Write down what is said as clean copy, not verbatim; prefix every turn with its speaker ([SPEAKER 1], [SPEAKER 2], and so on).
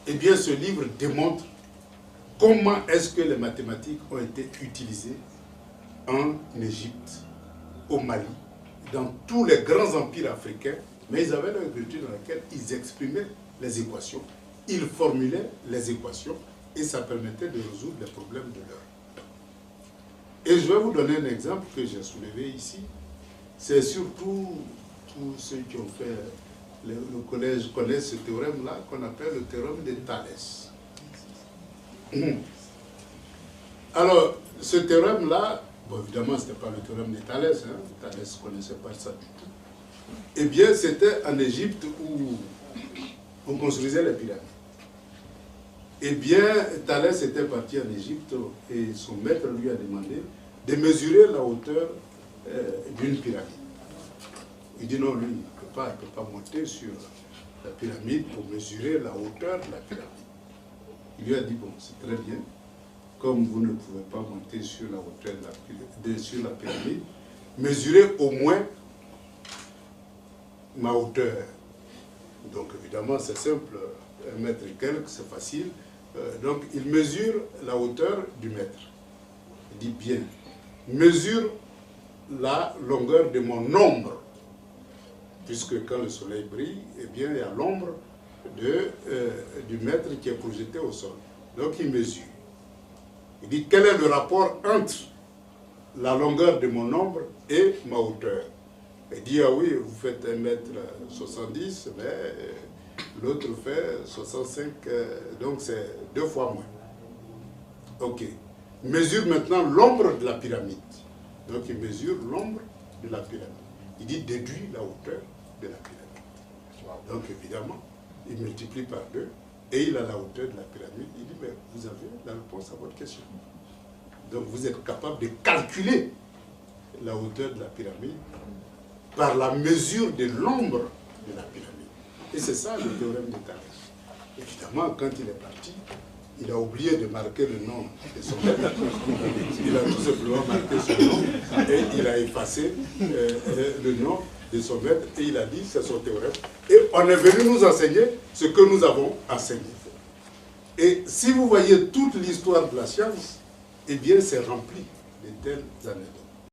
[SPEAKER 1] Eh bien, ce livre démontre comment est-ce que les mathématiques ont été utilisées en Égypte, au Mali, dans tous les grands empires africains, mais ils avaient leur écriture dans laquelle ils exprimaient les équations, ils formulaient les équations, et ça permettait de résoudre les problèmes de l'heure. Et je vais vous donner un exemple que j'ai soulevé ici. C'est surtout tous ceux qui ont fait le collège connaissent ce théorème-là qu'on appelle le théorème de Thalès. Alors, ce théorème-là, bon, évidemment, ce n'était pas le théorème de Thalès, hein. Thalès ne connaissait pas ça du tout. Eh bien, c'était en Égypte où on construisait les pyramides. Eh bien, Thalès était parti en Égypte et son maître lui a demandé de mesurer la hauteur d'une pyramide. Il dit non, lui, il ne peut pas monter sur la pyramide pour mesurer la hauteur de la pyramide. Il lui a dit, bon, c'est très bien, comme vous ne pouvez pas monter sur la hauteur de la pyramide, mesurez au moins ma hauteur. Donc évidemment, c'est simple, 1 mètre et quelques, c'est facile. Donc il mesure la hauteur du maître. Il dit bien, mesure la longueur de mon ombre, puisque quand le soleil brille, eh bien il y a l'ombre du maître qui est projeté au sol. Donc il mesure. Il dit quel est le rapport entre la longueur de mon ombre et ma hauteur. Il dit ah oui, vous faites 1m70, mais l'autre fait 65, donc c'est 2 fois moins. Ok. Mesure maintenant l'ombre de la pyramide. Donc il mesure l'ombre de la pyramide. Il dit déduit la hauteur de la pyramide. Donc évidemment, il multiplie par 2 et il a la hauteur de la pyramide. Il dit mais vous avez la réponse à votre question. Donc vous êtes capable de calculer la hauteur de la pyramide par la mesure de l'ombre de la pyramide. Et c'est ça le théorème de Thalès. Évidemment, quand il est parti, il a oublié de marquer le nom de son maître. Il a tout simplement marqué son nom et il a effacé le nom de son maître et il a dit c'est son théorème. Et on est venu nous enseigner ce que nous avons enseigné. Et si vous voyez toute l'histoire de la science, eh bien c'est rempli de telles anecdotes.